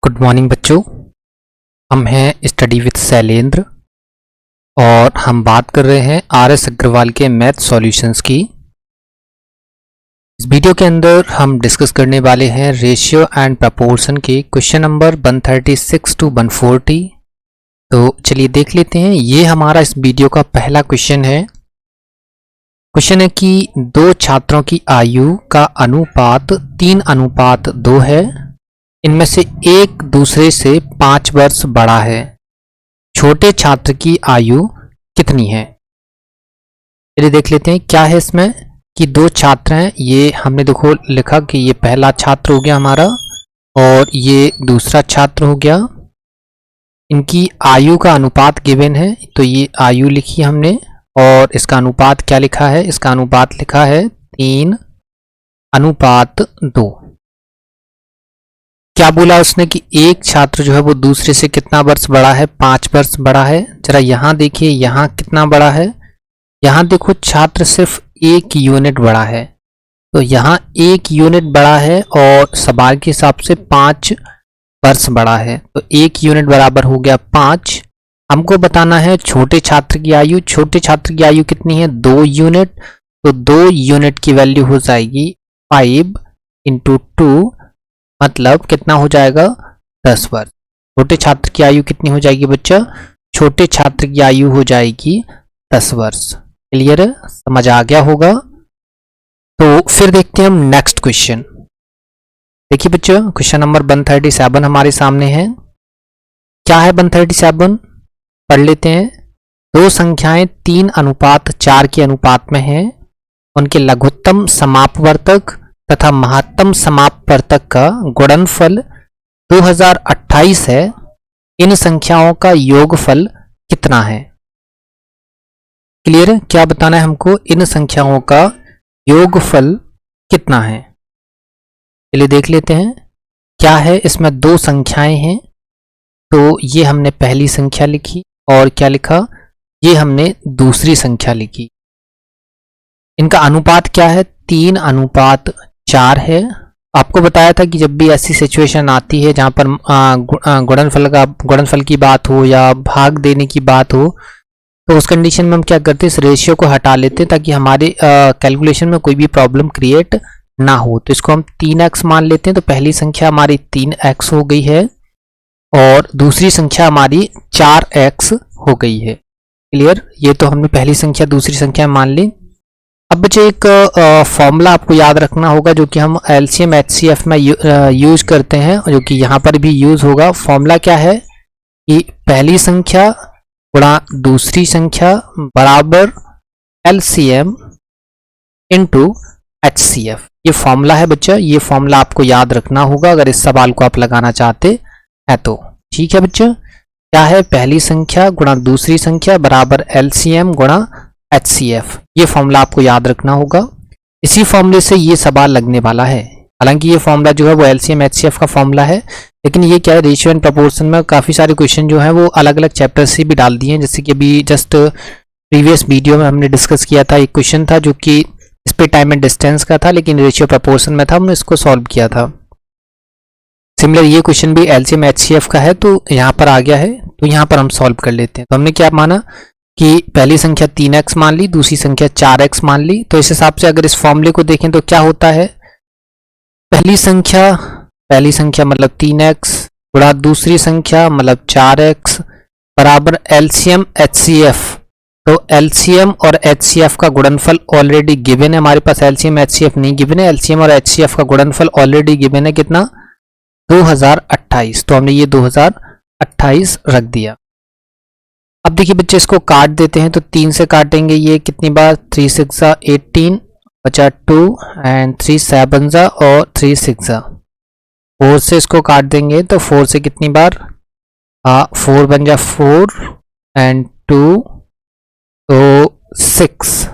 Good morning बच्चों। हम हैं स्टडी विद शैलेंद्र और हम बात कर रहे हैं आर.एस. अग्रवाल के मैथ सॉल्यूशंस की। इस वीडियो के अंदर हम डिस्कस करने वाले हैं रेशियो एंड प्रपोर्शन के क्वेश्चन नंबर 136 टू 140। तो चलिए देख लेते हैं। ये हमारा इस वीडियो का पहला क्वेश्चन है। क्वेश्चन है कि दो छात्रों की आयु का अनुपात 3:2 है। इनमें से एक दूसरे से 5 वर्ष बड़ा है। छोटे छात्र की आयु कितनी है? चलिए देख लेते हैं क्या है इसमें कि दो छात्र हैं। ये हमने देखो लिखा कि ये पहला छात्र हो गया हमारा और ये दूसरा छात्र हो गया। इनकी आयु का अनुपात गिवन है, तो ये आयु लिखी हमने और इसका अनुपात क्या लिखा है? इसका अनुपात लिखा है 3:2। क्या बोला उसने कि एक छात्र जो है वो दूसरे से कितना वर्ष बड़ा है? 5 वर्ष बड़ा है। जरा यहाँ देखिए, यहाँ कितना बड़ा है? यहाँ देखो छात्र सिर्फ 1 यूनिट बड़ा है, तो यहाँ 1 यूनिट बड़ा है और सवाल के हिसाब से 5 वर्ष बड़ा है, तो 1 यूनिट बराबर हो गया 5। हमको बताना है छोटे छात्र की आयु। छोटे छात्र की आयु कितनी है? 2 यूनिट, तो 2 यूनिट की वैल्यू हो जाएगी 5 × 2, मतलब कितना हो जाएगा? 10 वर्ष। छोटे छात्र की आयु कितनी हो जाएगी बच्चा? छोटे छात्र की आयु हो जाएगी 10 वर्ष। क्लियर है? समझ आ गया होगा। तो फिर देखते हैं हम नेक्स्ट क्वेश्चन। देखिए बच्चा, क्वेश्चन नंबर 137 हमारे सामने है। क्या है 137? पढ़ लेते हैं। दो संख्याएं 3:4 के अनुपात में हैं। उनके लघुत्तम समापवर्तक तथा महत्तम समापवर्तक का गुणनफल 2028 है। इन संख्याओं का योगफल कितना है? क्लियर है? क्या बताना है हमको? इन संख्याओं का योगफल कितना है? चलिए देख लेते हैं क्या है। इसमें दो संख्याएं हैं, तो ये हमने पहली संख्या लिखी और क्या लिखा? ये हमने दूसरी संख्या लिखी। इनका अनुपात क्या है? 3:4 है। आपको बताया था कि जब भी ऐसी सिचुएशन आती है जहां पर गुणनफल की बात हो या भाग देने की बात हो, तो उस कंडीशन में हम क्या करते हैं? इस रेशियो को हटा लेते हैं ताकि हमारे कैलकुलेशन में कोई भी प्रॉब्लम क्रिएट ना हो। तो इसको हम 3x मान लेते हैं। तो पहली संख्या हमारी 3x हो गई है और दूसरी संख्या हमारी 4x हो गई है। क्लियर? ये तो हमने पहली संख्या दूसरी संख्या मान ली। अब बच्चे एक फॉर्मूला आपको याद रखना होगा जो कि हम एलसीएम एचसीएफ में यूज करते हैं, जो कि यहाँ पर भी यूज होगा। फॉर्मूला क्या है कि पहली संख्या गुणा दूसरी संख्या बराबर एलसीएम इनटू एचसीएफ। ये फॉर्मूला है बच्चा। ये फॉर्मूला आपको याद रखना होगा अगर इस सवाल को आप लगाना चाहते हैं तो। ठीक है बच्चा? क्या है? पहली संख्या गुणा दूसरी संख्या बराबर एलसीएम गुणा एचसीएफ। ये फॉर्मूला आपको याद रखना होगा। इसी फॉर्मूले से ये सवाल लगने वाला है। हालांकि ये फॉर्मूला जो है वो एलसीएम एचसीएफ का फॉर्मूला है, लेकिन ये क्या है, रेशियो एंड प्रपोर्शन में काफ़ी सारे क्वेश्चन जो है वो अलग अलग चैप्टर से भी डाल दिए हैं। जैसे कि अभी जस्ट प्रीवियस वीडियो में हमने डिस्कस किया था, एक क्वेश्चन था जो कि इस पे टाइम एंड डिस्टेंस का था, लेकिन रेशियो प्रपोर्शन में था, हमने इसको सॉल्व किया था। सिमिलर ये क्वेश्चन भी एलसीएम एचसीएफ का है, तो यहाँ पर आ गया है, तो यहाँ पर हम सॉल्व कर लेते हैं। तो हमने क्या माना कि पहली संख्या 3x मान ली, दूसरी संख्या 4x मान ली। तो इस हिसाब से अगर इस फॉर्मूले को देखें तो क्या होता है? पहली संख्या मतलब 3x गुणा दूसरी संख्या मतलब 4x बराबर एलसीएम एचसीएफ। तो एलसीएम और एचसीएफ का गुणनफल ऑलरेडी गिवन है हमारे पास। एलसीएम एचसीएफ नहीं गिवन है, एलसीएम और एचसीएफ का गुणनफल ऑलरेडी गिवन है। कितना? 2028। तो हमने ये 2028 रख दिया। अब देखिए बच्चे, इसको काट देते हैं। तो 3 से काटेंगे, ये कितनी बार? 3 6 18 बचा 2 एंड 3 7 और 3 6। 4 से इसको काट देंगे तो 4 से कितनी बार? 4 बन जा 4 एंड 2 तो 6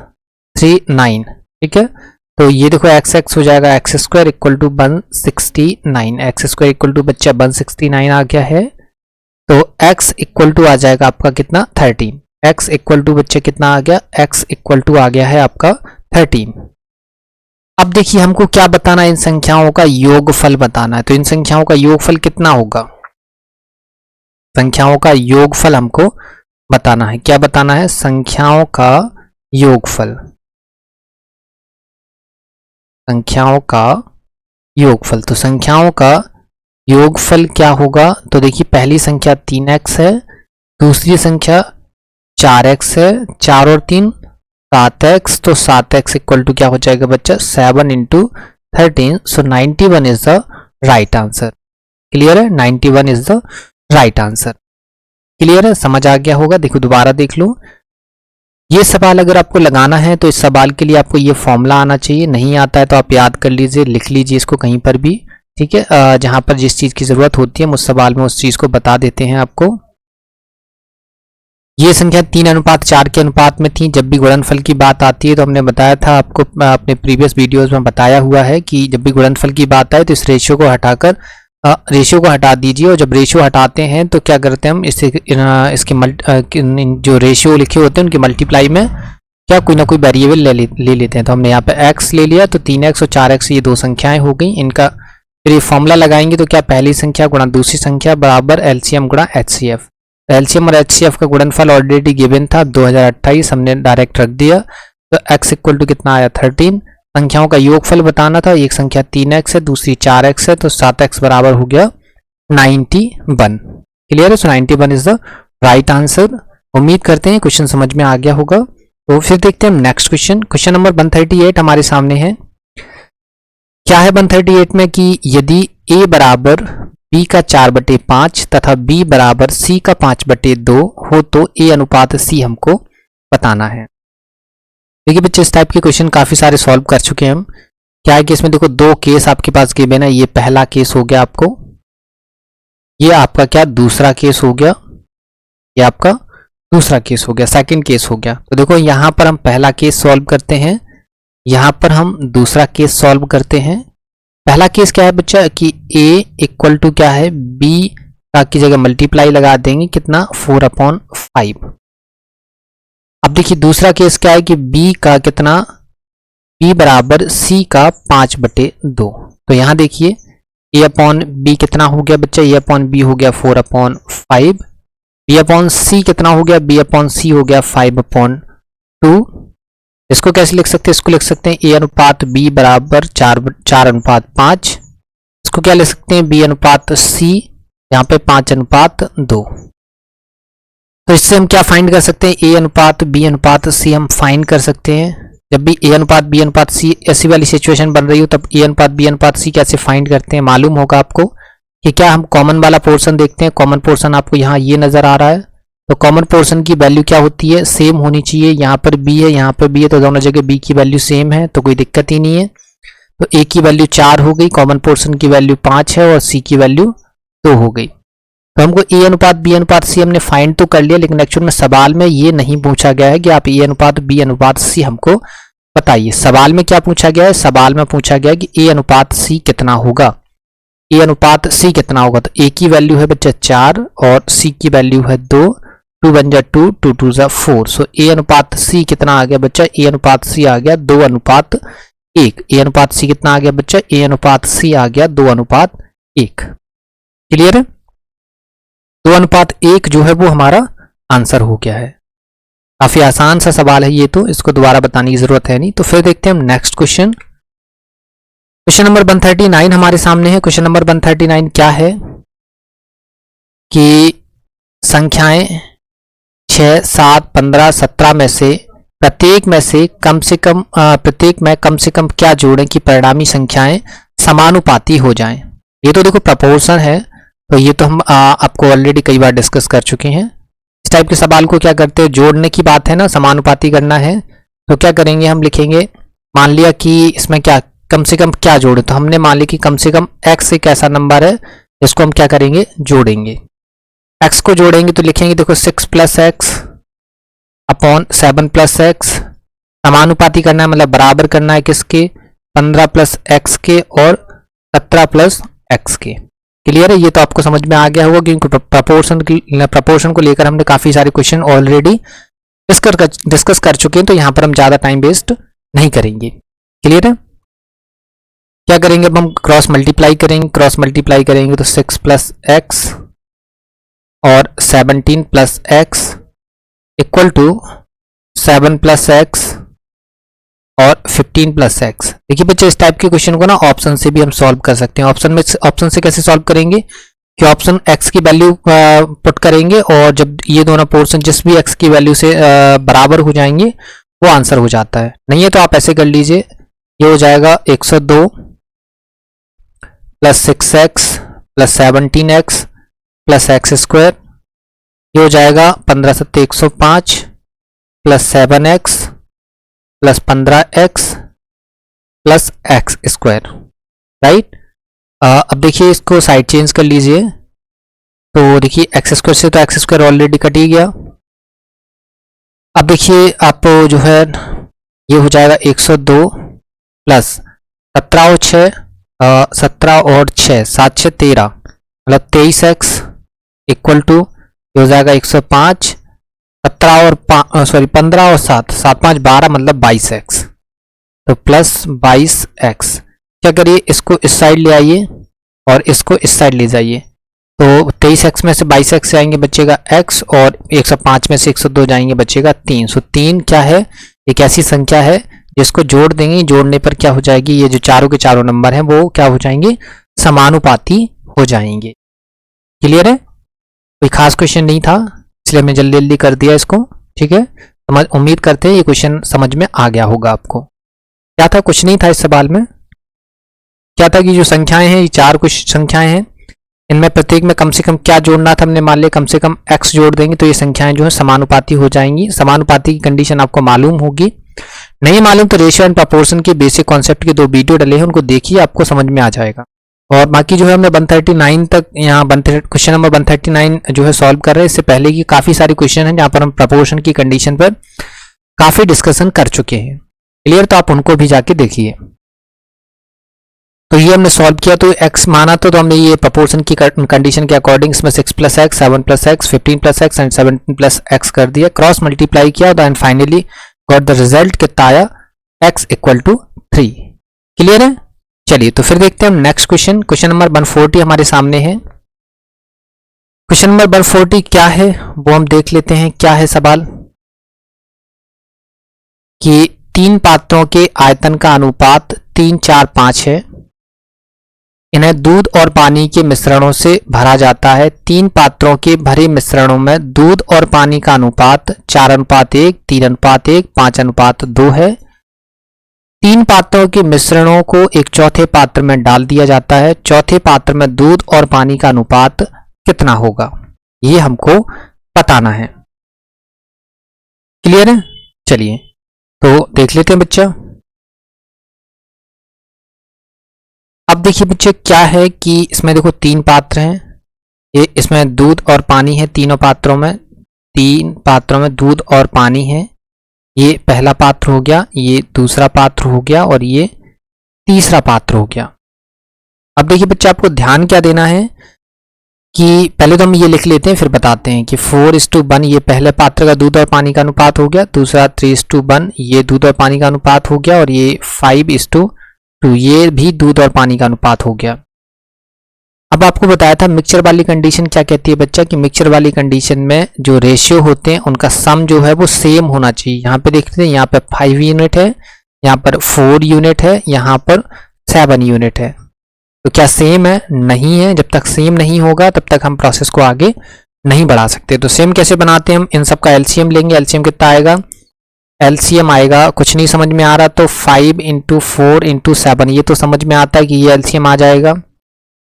3 9। ठीक है? तो ये देखो x x हो जाएगा x² equal to 169। x² equal to बच्चा 169 आ गया है। तो x इक्वल टू आ जाएगा आपका कितना? 13। x इक्वल टू बच्चे कितना आ गया? x इक्वल टू आ गया है आपका 13। अब देखिए हमको क्या बताना है, इन संख्याओं का योगफल बताना है। तो इन संख्याओं का योगफल कितना होगा, संख्याओं का योगफल हमको बताना है। क्या बताना है, संख्याओं का योगफल, संख्याओं का योगफल। तो संख्याओं का योगफल क्या होगा, तो देखिए पहली संख्या 3x है, दूसरी संख्या 4x है, 4 और 3 7x, तो 7x इक्वल टू क्या हो जाएगा बच्चा, 7 into 13, so 91 is the right answer. Clear है, 91 is the right answer. Clear है, समझ आ गया होगा। देखो दोबारा देख लो, ये सवाल अगर आपको लगाना है तो इस सवाल के लिए आपको ये फॉर्मूला आना चाहिए, नहीं आता है तो आप याद कर लीजिए, लिख लीजिए इसको कहीं पर भी, ठीक है। जहां पर जिस चीज की जरूरत होती है हम उस सवाल में उस चीज को बता देते हैं आपको। ये संख्या 3:4 के अनुपात में थी। जब भी गुणनफल की बात आती है तो हमने बताया था आपको, अपने प्रीवियस वीडियोस में बताया हुआ है कि जब भी गुणनफल की बात आए तो इस रेशियो को हटाकर रेशियो को हटा दीजिए, और जब रेशियो हटाते हैं तो क्या करते हैं हम, इसके जो रेशियो लिखे होते हैं उनकी मल्टीप्लाई में क्या कोई ना कोई वेरिएबल ले लेते हैं। तो हमने यहाँ पे x ले लिया, तो 3x और 4x ये दो संख्याएं हो गई। इनका फिर ये फॉर्मूला लगाएंगे तो क्या, पहली संख्या गुणा दूसरी संख्या बराबर एलसीएम गुणा एचसीएफ। एलसीएम और एचसीएफ का गुणनफल ऑलरेडी गिवन था 2028, हमने डायरेक्ट रख दिया। तो x इक्वल टू कितना आया, 13। संख्याओं का योगफल बताना था, एक संख्या 3x है, दूसरी 4x है, तो 7x बराबर हो गया 91। क्लियर है, सो 91 इज द राइट आंसर। उम्मीद करते हैं क्वेश्चन समझ में आ गया होगा। तो फिर देखते हैं हम नेक्स्ट क्वेश्चन। क्वेश्चन नंबर 138 हमारे सामने है। क्या है 138 में कि यदि a बराबर b का 4/5 तथा b बराबर c का 5/2 हो तो a अनुपात c हमको बताना है। देखिए बच्चे, इस टाइप के क्वेश्चन काफी सारे सॉल्व कर चुके हैं हम। क्या है कि इसमें देखो दो केस आपके पास गिवन है। ये पहला केस हो गया आपको, ये आपका क्या दूसरा केस हो गया, ये आपका दूसरा केस हो गया, सेकंड केस हो गया। तो देखो यहां पर हम पहला केस सॉल्व करते हैं, यहां पर हम दूसरा केस सॉल्व करते हैं। पहला केस क्या है बच्चा कि a इक्वल टू क्या है, b का की जगह मल्टीप्लाई लगा देंगे, कितना 4/5। अब देखिए दूसरा केस क्या है कि b का कितना, b बराबर c का 5/2। तो यहां देखिए a/b कितना हो गया बच्चा, a/b हो गया 4/5, b/c कितना हो गया, b/c हो गया 5/2। इसको कैसे लिख सकते हैं, इसको लिख सकते हैं a अनुपात b बराबर 4:5। इसको क्या लिख सकते हैं, b अनुपात c, यहाँ पे 5:2। तो इससे हम क्या फाइंड कर सकते हैं, a अनुपात b अनुपात c हम फाइंड कर सकते हैं। जब भी a अनुपात b अनुपात c ऐसी वाली सिचुएशन बन रही हो तब a अनुपात b अनुपात c कैसे फाइंड करते हैं, मालूम होगा आपको कि क्या हम कॉमन वाला पोर्शन देखते हैं। कॉमन पोर्शन आपको यहाँ ये नजर आ रहा है, तो कॉमन पोर्शन की वैल्यू क्या होती है, सेम होनी चाहिए। यहाँ पर b है, यहाँ पर b है, तो दोनों जगह b की वैल्यू सेम है, तो कोई दिक्कत ही नहीं है। तो a की वैल्यू 4 हो गई, कॉमन पोर्शन की वैल्यू 5 है और c की वैल्यू 2 हो गई। तो हमको a अनुपात b अनुपात c हमने फाइंड तो कर लिया, लेकिन एक्चुअल में सवाल में ये नहीं पूछा गया है कि आप a अनुपात b अनुपात c हमको बताइए। सवाल में क्या पूछा गया है, सवाल में पूछा गया है कि a अनुपात c कितना होगा, a अनुपात c कितना होगा। तो a की वैल्यू है बच्चा 4 और c की वैल्यू है 2, 2 1 जा 2, 2 2 जा 4। सो a अनुपात c कितना आ गया बच्चा, a अनुपात c आ गया 2:1। a अनुपात c कितना आ गया बच्चा, a अनुपात c आ गया 2:1। क्लियर है, 2:1 जो है वो हमारा आंसर हो गया है। काफी आसान सा सवाल है ये, तो इसको दोबारा बताने की जरूरत है नहीं। तो फिर देखते हैं हम नेक्स्ट क्वेश्चन। क्वेश्चन नंबर 139 हमारे सामने है। क्वेश्चन नंबर 139 क्या है कि संख्याएं 6, 7, 15, 17 में से प्रत्येक में कम से कम क्या जोड़ें कि परिणामी संख्याएं समानुपाती हो जाएं। ये तो देखो प्रपोर्शन है, तो ये तो हम आपको ऑलरेडी कई बार डिस्कस कर चुके हैं। इस टाइप के सवाल को क्या करते हैं, जोड़ने की बात है ना, समानुपाती करना है, तो क्या करेंगे हम लिखेंगे, मान लिया कि इसमें क्या कम से कम क्या जोड़े, तो हमने मान लिया कि कम से कम x एक ऐसा नंबर है जिसको हम क्या करेंगे, जोड़ेंगे। x को जोड़ेंगे तो लिखेंगे देखो 6 + x अपॉन 7 + x। समानुपाती करना है मतलब बराबर करना है किसके, 15 + x के और 17 + x के। क्लियर है, ये तो आपको समझ में आ गया होगा क्योंकि प्रपोर्शन को लेकर हमने काफी सारे क्वेश्चन ऑलरेडी डिस्कस कर चुके हैं, तो यहाँ पर हम ज्यादा टाइम वेस्ट नहीं करेंगे। क्लियर है। क्या करेंगे अब हम क्रॉस मल्टीप्लाई करेंगे, क्रॉस मल्टीप्लाई करेंगे तो 6 प्लस एक्स और 17 plus X equal to 7 plus X और 15 प्लस एक्स। देखिए बच्चे इस टाइप के क्वेश्चन को ना ऑप्शन से भी हम सॉल्व कर सकते हैं। ऑप्शन से कैसे सॉल्व करेंगे कि ऑप्शन x की वैल्यू पुट करेंगे और जब ये दोनों पोर्शन जिस भी x की वैल्यू से बराबर हो जाएंगे वो आंसर हो जाता है। नहीं है तो आप ऐसे कर लीजिए, ये हो जाएगा 102 plus 6x plus 17x plus x square, ये हो जाएगा 15 सत्ते 105 plus 7x plus 15x plus x square, right. अब देखिए इसको साइड चेंज कर लीजिए, तो देखिए एक्स स्क्वायर से तो एक्स स्क्वायर ऑलरेडी कट ही गया। अब देखिए आप जो है ये हो जाएगा 102 प्लस 17 और 6 17 और 6 7 6 13 मतलब 23x इक्वल टू ये हो जाएगा 105 17 और 15 और 7 7 5 12 मतलब 22x, तो प्लस 22x। क्या करिए इसको इस साइड ले आइए और इसको इस साइड ले जाइए, तो 23x में से 22x जाएंगे बचेगा x और 105 में से 102 जाएंगे बचेगा 3। सो 3 क्या है, एक ऐसी संख्या है जिसको जोड़ देंगे, जोड़ने पर क्या हो जाएगी, ये जो चारों के चारों नंबर हैं वो क्या हो जाएंगे, समानुपाती हो जाएंगे। क्लियर है, कोई खास क्वेश्चन नहीं था इसलिए मैं जल्दी जल्दी कर दिया इसको, ठीक है। उम्मीद करते हैं ये क्वेश्चन समझ में आ गया होगा आपको। क्या था, कुछ नहीं था इस सवाल में। क्या था कि जो संख्याएं हैं ये 4 कुछ संख्याएं हैं, इनमें प्रत्येक में कम से कम क्या जोड़ना था, हमने मान लिया कम से कम x जोड़ देंगे तो ये संख्याएं जो है समानुपाती हो जाएंगी। समानुपाती की कंडीशन आपको मालूम होगी, नहीं मालूम तो रेशियो एंड प्रोपोर्शन के बेसिक कॉन्सेप्ट के 2 वीडियो डले हैं, उनको देखिए आपको समझ में आ जाएगा। और बाकी जो है हमने 139 तक यहाँ क्वेश्चन नंबर 139 जो है सॉल्व कर रहे हैं। इससे पहले की काफी सारे क्वेश्चन हैं जहाँ पर हम प्रोपोर्शन की कंडीशन पर काफी डिस्कशन कर चुके हैं। क्लियर, तो आप उनको भी जाके देखिए। तो ये हमने सॉल्व किया, तो x माना तो हमने ये प्रोपोर्शन की कंडीशन के अकॉर्डिंग इसमें 6 plus x 7 plus x 15 plus x and 17 plus x कर दिया, क्रॉस मल्टीप्लाई किया and finally got the result कितना आया, x इक्वल टू 3। क्लियर है, चलिए तो फिर देखते हैं हम नेक्स्ट क्वेश्चन। क्वेश्चन नंबर 140 हमारे सामने है। क्वेश्चन नंबर 140 क्या है वो हम देख लेते हैं। क्या है सवाल कि 3 पात्रों के आयतन का अनुपात 3 4 5 है, इन्हें दूध और पानी के मिश्रणों से भरा जाता है। 3 पात्रों के भरे मिश्रणों में दूध और पानी का अनुपात 4:1 3:1 5:2 है। 3 पात्रों के मिश्रणों को एक चौथे पात्र में डाल दिया जाता है। चौथे पात्र में दूध और पानी का अनुपात कितना होगा, ये हमको बताना है। क्लियर है, चलिए तो देख लेते हैं बच्चा। अब देखिए बच्चे क्या है कि इसमें देखो 3 पात्र हैं, ये इसमें दूध और पानी है। तीनों पात्रों में 3 पात्रों में दूध और पानी है। ये पहला पात्र हो गया, ये दूसरा पात्र हो गया और ये तीसरा पात्र हो गया। अब देखिए बच्चे आपको ध्यान क्या देना है कि पहले तो हम ये लिख लेते हैं फिर बताते हैं कि 4:1 ये पहले पात्र का दूध और पानी का अनुपात हो गया। दूसरा 3:1 ये दूध और पानी का अनुपात हो गया और ये 5:2 ये भी दूध और पानी का अनुपात हो गया। अब आपको बताया था मिक्सचर वाली कंडीशन क्या कहती है बच्चा कि मिक्सचर वाली कंडीशन में जो रेशियो होते हैं उनका सम जो है वो सेम होना चाहिए। यहाँ पे देखते हैं, यहाँ पे 5 यूनिट है, यहाँ पर 4 यूनिट है, यहाँ पर 7 यूनिट है। तो क्या सेम है? नहीं है। जब तक सेम नहीं होगा तब तक हम प्रोसेस को आगे नहीं बढ़ा सकते। तो सेम कैसे बनाते हैं हम, इन सब का एलसीएम लेंगे। एलसीएम कितना आएगा, एलसीएम आएगा, कुछ नहीं समझ में आ रहा तो 5 × 4 × 7, ये तो समझ में आता है कि ये एलसीएम आ जाएगा।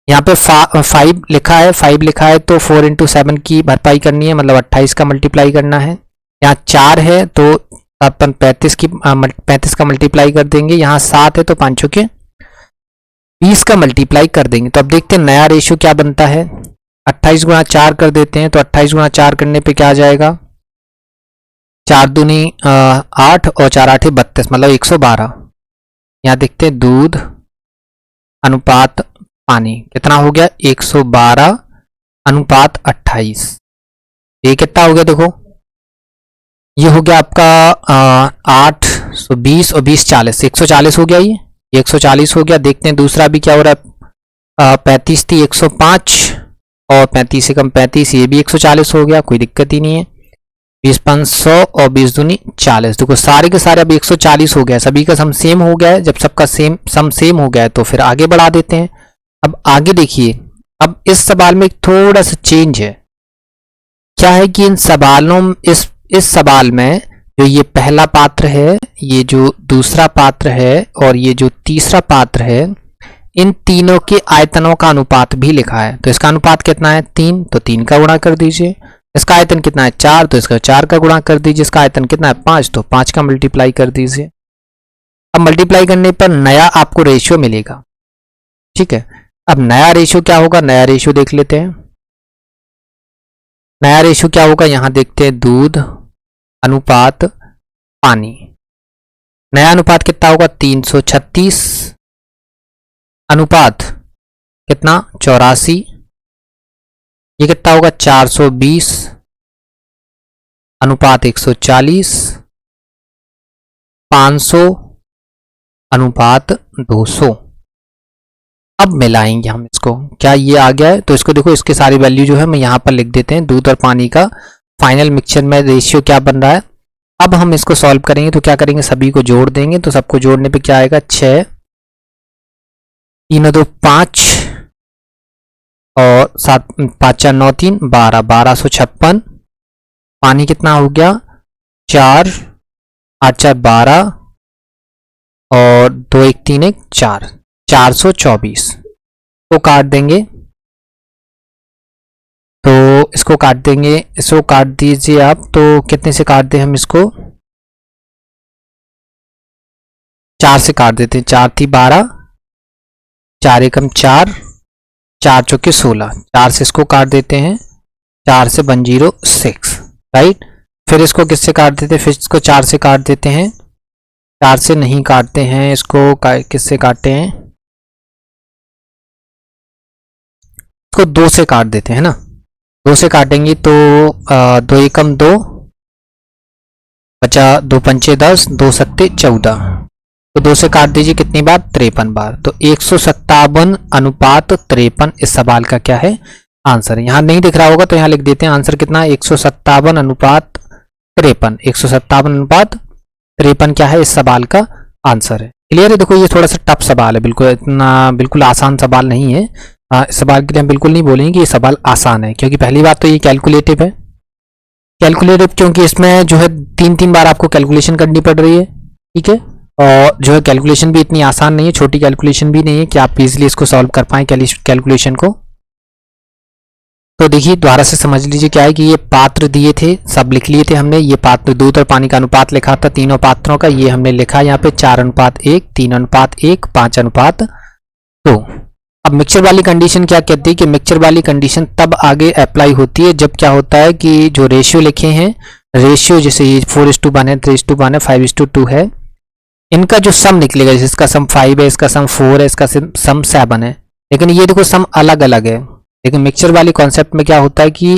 यहाँ पे 5 लिखा है, 5 लिखा है तो 4 × 7 की भरपाई करनी है, मतलब 28 का मल्टीप्लाई करना है। यहाँ 4 है तो अपन 35 का मल्टीप्लाई कर देंगे। यहाँ 7 है तो 5 के 20 का मल्टीप्लाई कर देंगे। तो अब देखते हैं नया रेशियो क्या बनता है। 28 × 4 कर देते हैं तो 28 × 4 करने पे क्या आ जाएगा, 4 दूनी 8 और 4 8 32 मतलब 112। यहाँ देखते हैं दूध अनुपात पानी कितना हो गया, 112:28। ये कितना हो गया देखो, ये हो गया आपका 820 और 20 40, 140 हो गया ये। ये 140 हो गया। देखते हैं दूसरा भी क्या हो रहा है। 35 थी 105 और 35 से कम 35, ये भी 140 हो गया, कोई दिक्कत ही नहीं है। 20 500 और 20 दूनी 40। देखो सारे के सारे अब 140 हो गया, सभी का सम सेम हो गया है। जब सबका सम सेम हो गया है तो फिर आगे बढ़ा देते हैं। अब आगे देखिए, अब इस सवाल में एक थोड़ा सा चेंज है। क्या है कि इन सवालों इस सवाल में जो ये पहला पात्र है, ये जो दूसरा पात्र है और ये जो तीसरा पात्र है, इन तीनों के आयतनों का अनुपात भी लिखा है। तो इसका अनुपात कितना है 3, तो 3 का गुणा कर दीजिए। इसका आयतन कितना है 4, तो इसका 4 का गुणा कर दीजिए। इसका आयतन कितना है 5, तो 5 का मल्टीप्लाई कर दीजिए। अब मल्टीप्लाई करने पर नया आपको रेशियो मिलेगा, ठीक है। अब नया रेशियो क्या होगा, नया रेशियो देख लेते हैं। नया रेशियो क्या होगा, यहां देखते हैं, दूध अनुपात पानी। नया अनुपात कितना होगा 336 अनुपात कितना 84। ये कितना होगा 420 अनुपात 140। 500 अनुपात 200। अब मिलाएंगे हम इसको, क्या ये आ गया है, तो इसको देखो, इसके सारी वैल्यू जो है मैं यहां पर लिख देते हैं। दूध और पानी का फाइनल मिक्सचर में रेशियो क्या बन रहा है। अब हम इसको सॉल्व करेंगे तो क्या करेंगे, सभी को जोड़ देंगे। तो सबको जोड़ने पे क्या आएगा 6 3 2 5 और 7 5 4 9 3 12 1256। पानी कितना हो गया 4 8 4 12 और 2 1 3 1 4 424 को काट देंगे। तो इसको काट देंगे, इसको काट दीजिए आप। तो कितने से काट दें हम इसको, 4 से काट देते हैं। 4 थी 12, 4 एकम 4, 4 चौके 16। 4 से इसको काट देते हैं, 4 से 106, राइट। फिर इसको किससे काट देते हैं, फिर इसको 4 से काट देते हैं। 4 से नहीं काटते हैं, इसको किससे काटते हैं, इसको 2 से काट देते हैं ना। 2 से काटेंगे तो 2 एकम 2 बचा, 2 पंचे 10, 2 सत्ते 14। तो 2 से काट दीजिए कितनी बार 53 बार। तो 157 अनुपात 53 इस सवाल का क्या है आंसर है। यहां नहीं दिख रहा होगा तो यहां लिख देते हैं आंसर कितना है 157 अनुपात 53। 157 अनुपात 53 क्या है इस सवाल का आंसर है। क्लियर है। देखो ये थोड़ा सा टफ सवाल है, बिल्कुल इतना बिल्कुल आसान सवाल नहीं है। इस सवाल के लिए हम बिल्कुल नहीं बोलेंगे कि ये सवाल आसान है, क्योंकि पहली बात तो ये कैलकुलेटिव है। कैलकुलेटिव क्योंकि इसमें जो है 3 बार आपको कैलकुलेशन करनी पड़ रही है, ठीक है। और जो है कैलकुलेशन भी इतनी आसान नहीं है, छोटी कैलकुलेशन भी नहीं है कि आप इजीली इसको सॉल्व कर पाएं कैलकुलेशन को। तो देखिए दोबारा से समझ लीजिए क्या है कि ये पात्र दिए थे, सब लिख लिए थे हमने। ये पात्र दूध और पानी का अनुपात लिखा था तीनों पात्रों का, ये हमने लिखा यहाँ पे 4:1, 3:1, 5:2। अब मिक्सचर वाली कंडीशन क्या कहती है कि मिक्सचर वाली कंडीशन तब आगे अप्लाई होती है जब क्या होता है कि जो रेशियो लिखे हैं, रेशियो जैसे ये 4:1 है, 3:1 है, 5:2 है, इनका जो सम निकलेगा, जैसे इसका सम 5 है, इसका सम 4 है, इसका सम 7 है, लेकिन ये देखो सम अलग अलग है। लेकिन मिक्सचर वाली कॉन्सेप्ट में क्या होता है कि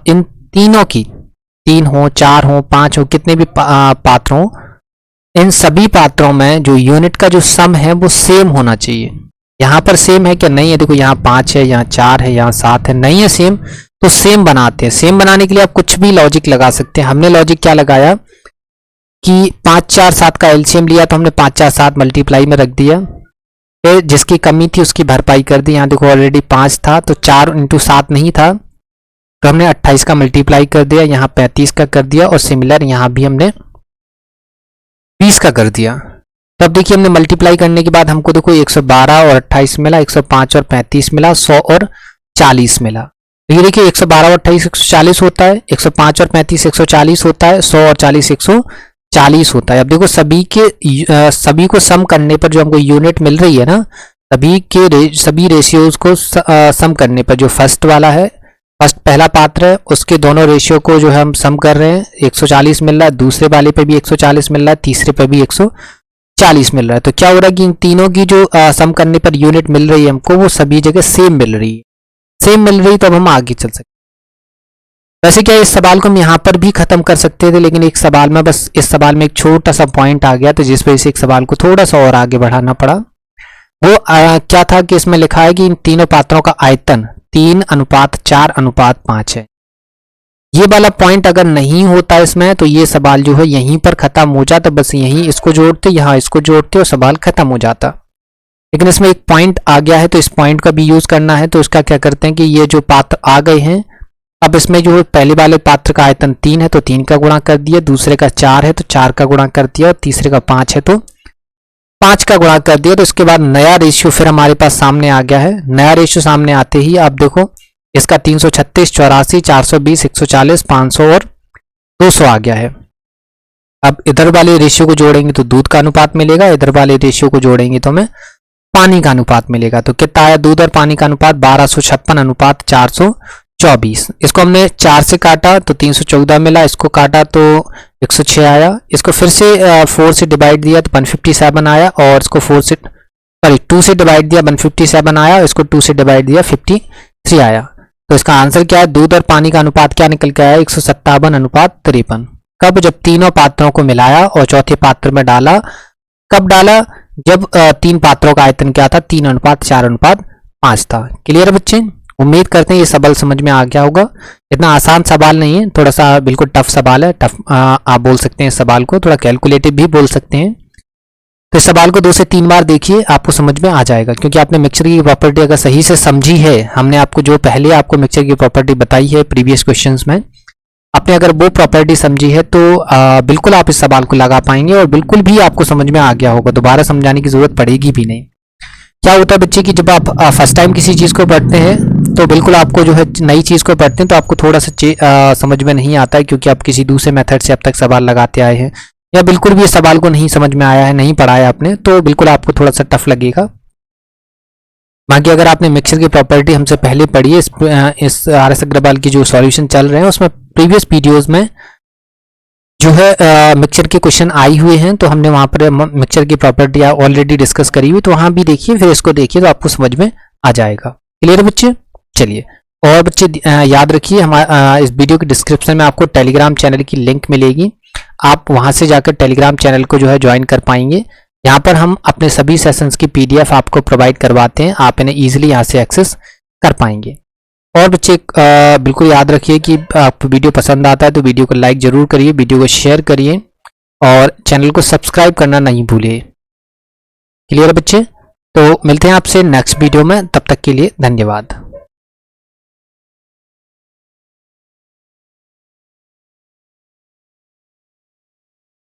इन तीनों की 3 हो 4 हो 5 हो कितने भी पात्र हो, इन सभी पात्रों में जो यूनिट का जो सम है वो सेम होना चाहिए। यहाँ पर सेम है क्या, नहीं है। देखो यहाँ 5 है, यहाँ 4 है, यहाँ 7 है, नहीं है सेम, तो सेम बनाते हैं। सेम बनाने के लिए आप कुछ भी लॉजिक लगा सकते हैं। हमने लॉजिक क्या लगाया कि 5 4 7 का एलसीएम लिया, तो हमने 5 4 7 मल्टीप्लाई में रख दिया। फिर जिसकी कमी थी उसकी भरपाई कर दी। यहाँ देखो ऑलरेडी 5 था तो 4 × 7 नहीं था, तो हमने 28 का मल्टीप्लाई कर दिया, यहाँ 35 का कर दिया, और सिमिलर यहाँ भी हमने 20 का कर दिया। तब देखिए हमने मल्टीप्लाई करने के बाद हमको देखो 112 और 28 मिला, 105 और 35 मिला, 100 और 40 मिला। तो ये देखिए 112 और 28 140 होता है, 105 और 35 140 होता है, 100 और 40 140 होता है। अब देखो सभी को सम करने पर जो हमको यूनिट मिल रही है ना, सभी रेशियोज को सम करने पर जो फर्स्ट वाला है, फर्स्ट पहला पात्र है, उसके दोनों रेशियो को जो है हम सम कर रहे हैं, 140 मिल रहा है, दूसरे वाले पे भी 140 मिल रहा है, तीसरे पे भी 140 मिल रहा है। तो क्या हो रहा है कि इन तीनों की जो सम करने पर यूनिट मिल रही है हमको, वो सभी जगह सेम मिल रही है। सेम मिल रही तो अब हम आगे चल सकते हैं। वैसे क्या इस सवाल को हम यहाँ पर भी खत्म कर सकते थे, लेकिन एक सवाल में बस इस सवाल में एक छोटा सा पॉइंट आ गया, तो जिस वजह से एक सवाल को थोड़ा सा और आगे बढ़ाना पड़ा। वो क्या था कि इसमें लिखा है कि इन तीनों पात्रों का आयतन 3:4:5 है। ये वाला पॉइंट अगर नहीं होता इसमें तो ये सवाल जो है यहीं पर खत्म हो जाता, बस यहीं इसको जोड़ते, यहाँ इसको जोड़ते और सवाल खत्म हो जाता। लेकिन इसमें एक पॉइंट आ गया है तो इस पॉइंट का भी यूज करना है। तो इसका क्या करते हैं कि ये जो पात्र आ गए हैं, अब इसमें जो है पहले वाले पात्र का आयतन 3 है तो 3 का गुणा कर दिया, दूसरे का 4 है तो 4 का गुणा कर दिया, और तीसरे का 5 है तो 5 का गुणा कर दिया। तो इसके बाद नया रेशियो फिर हमारे पास सामने आ गया है। नया रेशियो सामने आते ही आप देखो इसका 336, 84, 420, 140, 500 और 200 आ गया है। अब इधर वाले रेशियो को जोड़ेंगे तो दूध का अनुपात मिलेगा, इधर वाले रेशियो को जोड़ेंगे तो हमें पानी का अनुपात मिलेगा। तो कितना आया दूध और पानी का अनुपात? 1256:424। इसको हमने 4 से काटा तो 314 मिला, इसको काटा तो 106 आया, इसको फिर से 4 से डिवाइड दिया तो 157 आया, और इसको 2 से डिवाइड दिया 157 आया, इसको 2 से डिवाइड दिया 53 आया। तो इसका आंसर क्या है? दूध और पानी का अनुपात क्या निकल के आया? 157:53। कब? जब तीनों पात्रों को मिलाया और चौथे पात्र में डाला। कब डाला? जब 3 पात्रों का आयतन क्या था? 3:4:5 था। क्लियर है बच्चे? उम्मीद करते हैं ये सवाल समझ में आ गया होगा। इतना आसान सवाल नहीं है, थोड़ा सा बिल्कुल टफ सवाल है। टफ आप बोल सकते हैं इस सवाल को, थोड़ा कैलकुलेटिव भी बोल सकते हैं। तो इस सवाल को 2 से 3 बार देखिए, आपको समझ में आ जाएगा, क्योंकि आपने मिक्सचर की प्रॉपर्टी अगर सही से समझी है, हमने आपको जो पहले आपको मिक्सचर की प्रॉपर्टी बताई है प्रीवियस क्वेश्चंस में, आपने अगर वो प्रॉपर्टी समझी है तो बिल्कुल आप इस सवाल को लगा पाएंगे और बिल्कुल भी आपको समझ में आ गया होगा, दोबारा समझाने की जरूरत पड़ेगी भी नहीं। क्या होता है बच्चे कि जब आप फर्स्ट टाइम किसी चीज़ को पढ़ते हैं तो बिल्कुल आपको जो है नई चीज़ को पढ़ते हैं तो आपको थोड़ा सा समझ में नहीं आता है, क्योंकि आप किसी दूसरे मेथड से अब तक सवाल लगाते आए हैं, या बिल्कुल भी इस सवाल को नहीं समझ में आया है, नहीं पढ़ा है आपने, तो बिल्कुल आपको थोड़ा सा टफ लगेगा। बाकी अगर आपने मिक्सचर की प्रॉपर्टी हमसे पहले पढ़ी है, इस RS अग्रवाल की जो सॉल्यूशन चल रहे हैं उसमें प्रीवियस वीडियोस में जो है मिक्सचर के क्वेश्चन आए हुए हैं, तो हमने वहां पर मिक्सचर की प्रॉपर्टी ऑलरेडी डिस्कस करी हुई, तो वहां भी देखिए, फिर इसको देखिए तो आपको समझ में आ जाएगा। क्लियर बच्चे? चलिए, और बच्चे याद रखिए हमारा इस वीडियो के डिस्क्रिप्शन में आपको टेलीग्राम चैनल की लिंक मिलेगी, आप वहां से जाकर टेलीग्राम चैनल को जो है ज्वाइन कर पाएंगे। यहाँ पर हम अपने सभी सेशंस की PDF आपको प्रोवाइड करवाते हैं, आप इन्हें ईजिली यहाँ से एक्सेस कर पाएंगे। और बच्चे बिल्कुल याद रखिए कि आपको वीडियो पसंद आता है तो वीडियो को लाइक जरूर करिए, वीडियो को शेयर करिए और चैनल को सब्सक्राइब करना नहीं भूलिए। क्लियर है बच्चे? तो मिलते हैं आपसे नेक्स्ट वीडियो में, तब तक के लिए धन्यवाद।